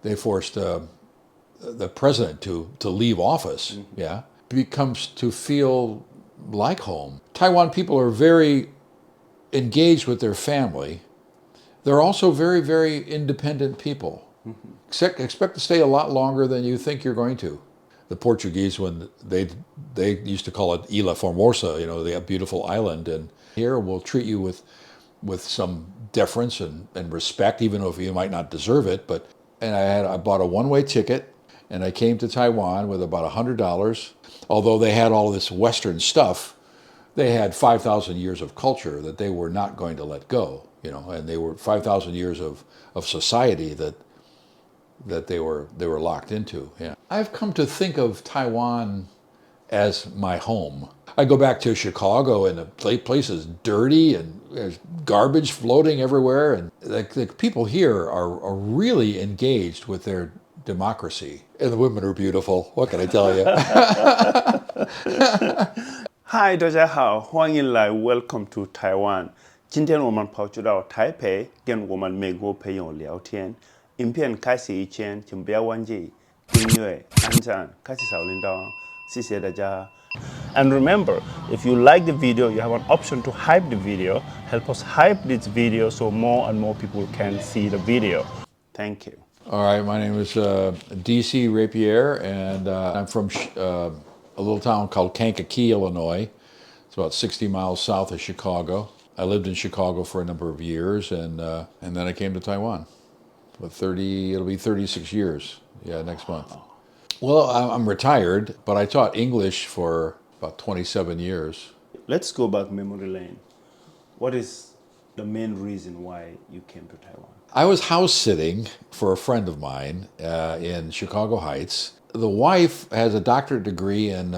they forced the president to leave office. Yeah, becomes to feel like home. Taiwan people are very engaged with their family. They're also very, very independent people. Expect to stay a lot longer than you think you're going to. The Portuguese, when they used to call it Ilha Formosa, you know, the beautiful island, and here we'll treat you with some deference and respect, even if you might not deserve it. And I bought a one-way ticket, and I came to Taiwan with about $100. Although they had all this Western stuff, they had 5,000 years of culture that they were not going to let go, you know, and they were 5,000 years of society that they were locked into. Yeah. I've come to think of Taiwan as my home. I go back to Chicago, and the place is dirty and there's garbage floating everywhere, and the people here are really engaged with their democracy. And the women are beautiful. What can I tell you? Hi, 大家好，欢迎来 Welcome to Taiwan。今天我们跑去到台北，跟我们美国朋友聊天。影片开始以前，请不要忘记订阅、按赞、开启小铃铛，谢谢大家。And remember, if you like the video, you have an option to hype the video. Help us hype this video so more and more people can see the video. Thank you. All right, my name is D.C. Rapier, and I'm from a little town called Kankakee, Illinois. It's about 60 miles south of Chicago. I lived in Chicago for a number of years, and then I came to Taiwan. It'll be 36 years, next month. Well, I'm retired, but I taught English for about 27 years. Let's go back memory lane. What is the main reason why you came to Taiwan? I was house sitting for a friend of mine in Chicago Heights. The wife has a doctorate degree in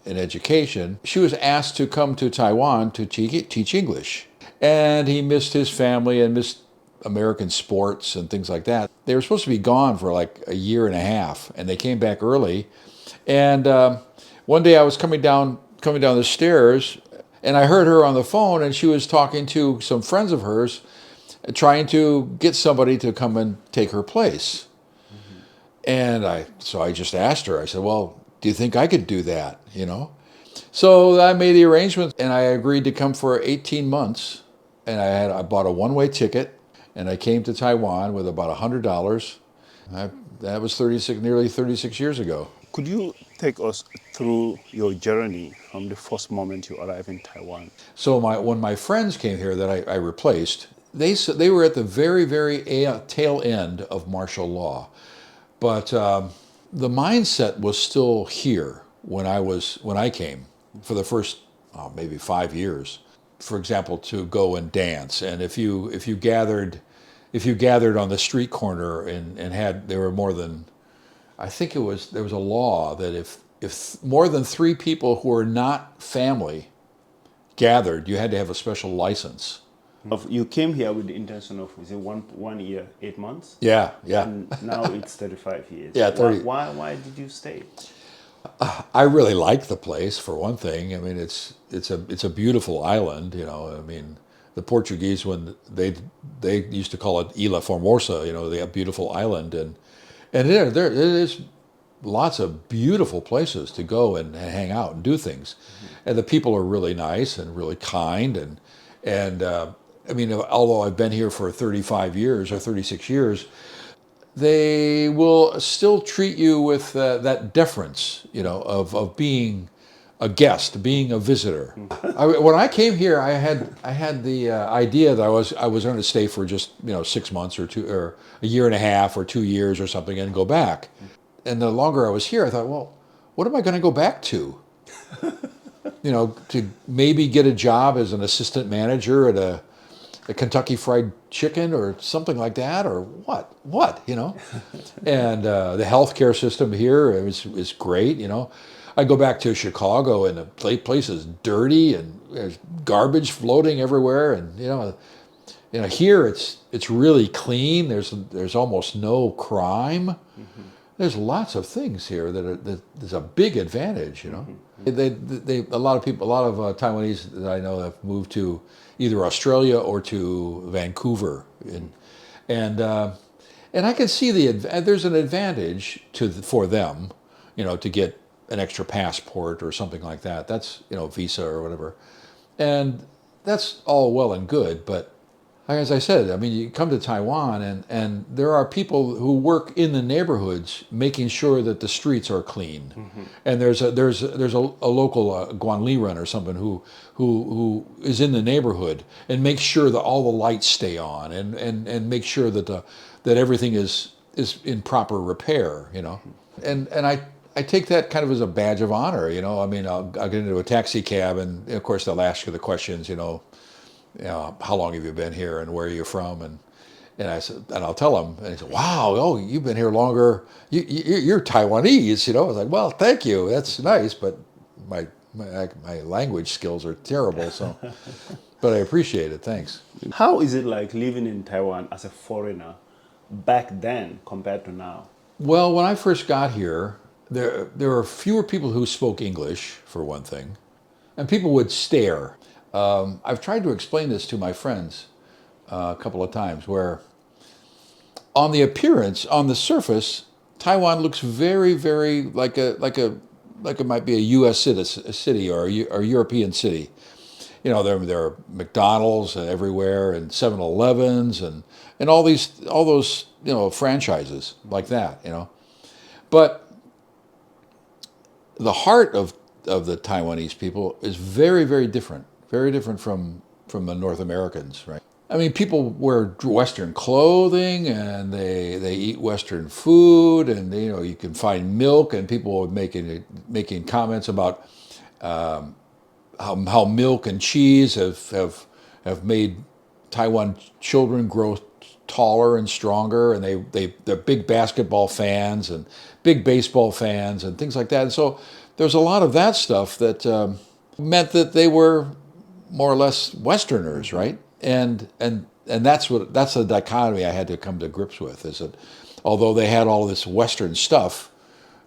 education. She was asked to come to Taiwan to teach English. And he missed his family and missed American sports and things like that. They were supposed to be gone for like a year and a half, and they came back early. And one day I was coming down the stairs, and I heard her on the phone, and she was talking to some friends of hers, trying to get somebody to come and take her place. And so I just asked her, I said, well, do you think I could do that, you know? So I made the arrangements, and I agreed to come for 18 months. And I bought a one-way ticket, and I came to Taiwan with about $100. That was nearly 36 years ago. Could you take us through your journey from the first moment you arrived in Taiwan? So when my friends came here that I replaced, they were at the very, very tail end of martial law. But the mindset was still here when I came for the first maybe 5 years. For example, to go and dance, and if you gathered on the street corner and there were more than, I think there was a law that if more than 3 people who were not family gathered, you had to have a special license. You came here with the intention of, is it 1 year, 8 months? Yeah. And now it's 35 years. Yeah, 30. Why did you stay? I really like the place, for one thing. I mean, it's a beautiful island, you know. I mean, the Portuguese, when they used to call it Ilha Formosa, you know, the beautiful island, and there is lots of beautiful places to go and hang out and do things, and the people are really nice and really kind, and I mean, although I've been here for 35 years or 36 years, they will still treat you with that deference, you know, of being a guest, being a visitor. When I came here, I had the idea that I was going to stay for just 6 months or a year and a half or 2 years or something and go back. And the longer I was here, I thought, well, what am I going to go back to? You know, to maybe get a job as an assistant manager at a Kentucky Fried Chicken or something like that, or what, you know? And the healthcare system here is great, you know. I go back to Chicago, and the place is dirty, and there's garbage floating everywhere, and you know, here it's really clean. There's almost no crime. There's lots of things here there's a big advantage, you know. A lot of Taiwanese that I know have moved to either Australia or to Vancouver, and And I can see there's an advantage for them, to get an extra passport or something like that. That's, visa or whatever. And that's all well and good, but as I said, I mean, you come to Taiwan and there are people who work in the neighborhoods making sure that the streets are clean. Mm-hmm. And there's a local Guanli or something who is in the neighborhood and makes sure that all the lights stay on and make sure that that everything is in proper repair, And I take that kind of as a badge of honor, I mean, I'll get into a taxi cab and of course they'll ask you the questions, how long have you been here and where are you from? And I said, and I'll tell them, and he said, wow, oh, you've been here longer. You're Taiwanese, I was like, well, thank you. That's nice, but my language skills are terrible, so, but I appreciate it. Thanks. How is it like living in Taiwan as a foreigner back then compared to now? Well, when I first got here, there were fewer people who spoke English, for one thing, and people would stare. I've tried to explain this to my friends a couple of times, where on the appearance, on the surface, Taiwan looks very, very like it might be a U.S. city or a European city. There are McDonald's everywhere and 7-Elevens and all those franchises like that. But the heart of the Taiwanese people is very, very different. Very different from the North Americans, right? I mean, people wear Western clothing and they eat Western food, and you can find milk, and people are making comments about how milk and cheese have made Taiwan children grow taller and stronger, and they're big basketball fans and big baseball fans and things like that. And so there's a lot of that stuff that meant that they were more or less Westerners, right? And that's the dichotomy I had to come to grips with, is that although they had all this Western stuff,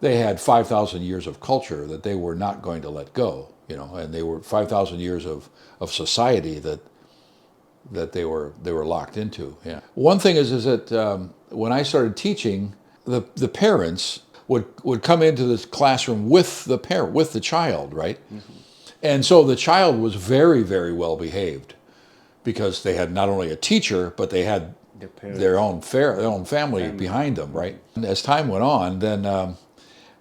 they had 5,000 years of culture that they were not going to let go, and they were 5,000 years of society that they were locked into. Yeah. One thing is that when I started teaching, the parents would come into the classroom with the child, right? Mm-hmm. And so the child was very, very well behaved, because they had not only a teacher, but they had their own family behind them, right? And as time went on, then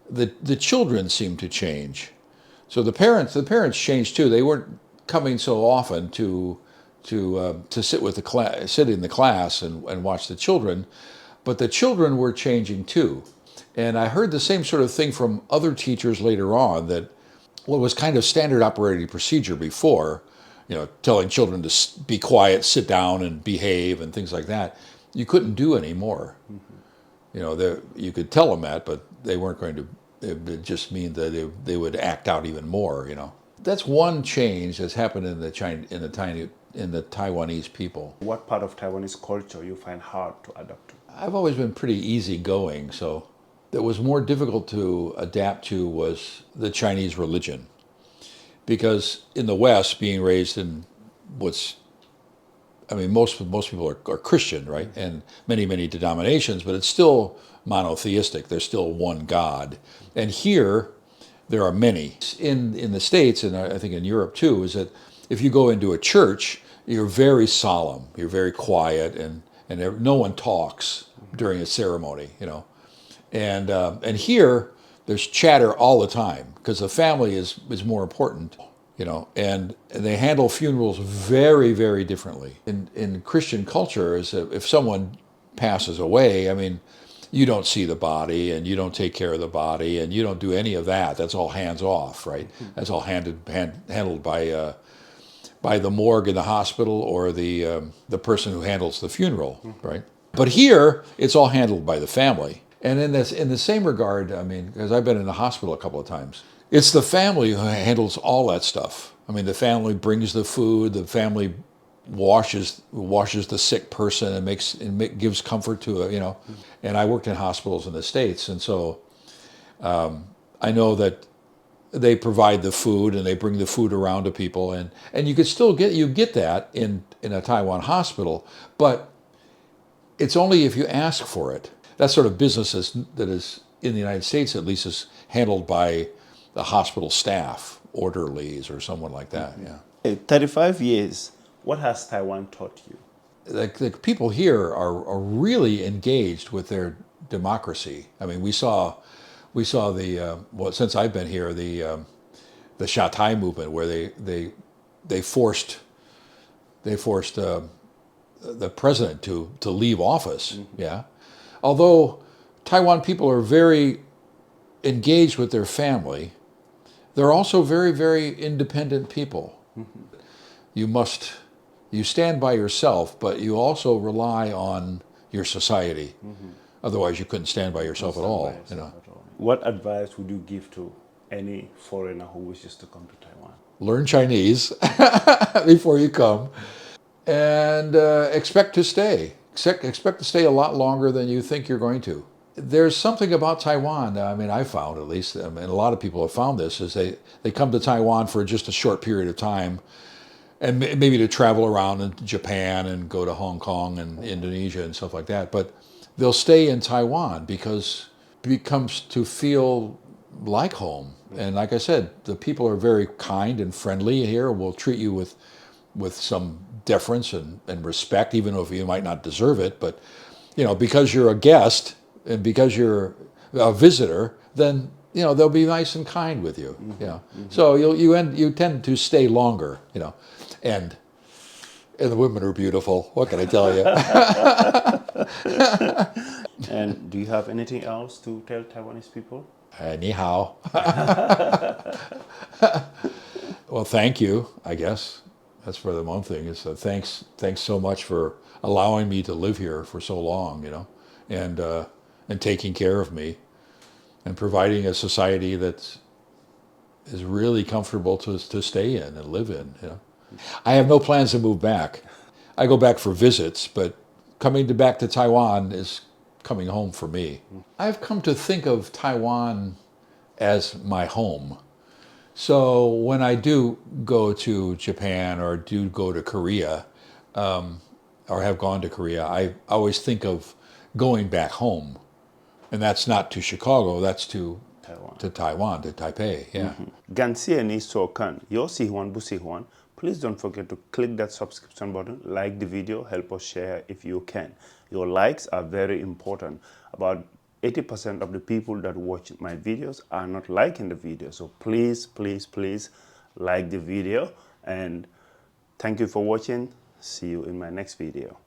the children seemed to change. So the parents changed too. They weren't coming so often to sit in the class and watch the children, but the children were changing too. And I heard the same sort of thing from other teachers later on, that what was kind of standard operating procedure before, telling children to be quiet, sit down, and behave, and things like that, you couldn't do anymore. Mm-hmm. You could tell them that, but they weren't going to. It would just mean that they would act out even more. That's one change that's happened in the Taiwanese people. What part of Taiwanese culture you find hard to adapt to? I've always been pretty easygoing, so that was more difficult to adapt to was the Chinese religion. Because in the West, being raised in most people are Christian, right? And many, many denominations, but it's still monotheistic. There's still one God. And here, there are many. In the States, and I think in Europe too, is that if you go into a church, you're very solemn, you're very quiet, and no one talks during a ceremony, And here, there's chatter all the time, because the family is more important, and they handle funerals very, very differently. In Christian culture, is that if someone passes away, I mean, you don't see the body, and you don't take care of the body, and you don't do any of that. That's all hands off, right? That's all handled by the morgue in the hospital, or the person who handles the funeral, right? But here, it's all handled by the family. And in the same regard, I mean, because I've been in the hospital a couple of times, it's the family who handles all that stuff. I mean, the family brings the food, the family washes the sick person and gives comfort to And I worked in hospitals in the States, and so I know that they provide the food and they bring the food around to people, and you could still get that in a Taiwan hospital, but It's only if you ask for it. That sort of business that is in the United States, at least, is handled by the hospital staff, orderlies, or someone like that. Yeah. 35 years. What has Taiwan taught you? The people here are really engaged with their democracy. I mean, we saw the since I've been here, the Shatai movement, where they forced the president to leave office. Mm-hmm. Yeah, although Taiwan people are very engaged with their family, they're also very, very independent people. Mm-hmm. You stand by yourself, but you also rely on your society. Mm-hmm. Otherwise, you couldn't stand by yourself at all. You know. What advice would you give to any foreigner who wishes to come to Taiwan? Learn Chinese before you come, and expect to stay. Expect to stay a lot longer than you think you're going to. There's something about Taiwan, I mean, I found at least, and a lot of people have found this, is they come to Taiwan for just a short period of time, and maybe to travel around in Japan and go to Hong Kong and Indonesia and stuff like that. But they'll stay in Taiwan because it becomes to feel like home. And like I said, the people are very kind and friendly here. Will treat you with some deference and respect, even if you might not deserve it. But because you're a guest and because you're a visitor, then they'll be nice and kind with you. Mm-hmm. Mm-hmm. So you tend to stay longer. And the women are beautiful. What can I tell you? And do you have anything else to tell Taiwanese people? Ni hao. Well, thank you, I guess. That's for the one thing. Is thanks so much for allowing me to live here for so long, and taking care of me, and providing a society that is really comfortable to stay in and live in. I have no plans to move back. I go back for visits, but coming back to Taiwan is coming home for me. I've come to think of Taiwan as my home. So when I do go to Japan or do go to Korea, or have gone to Korea, I always think of going back home. And that's not to Chicago, that's to Taiwan, to Taipei. Yeah. Gansia ni sokan. Yo sihuan bu sihuan. Please don't forget to click that subscription button, like the video, help us share if you can. Your likes are very important. About 80% of the people that watch my videos are not liking the video. So please, please, please like the video. And thank you for watching. See you in my next video.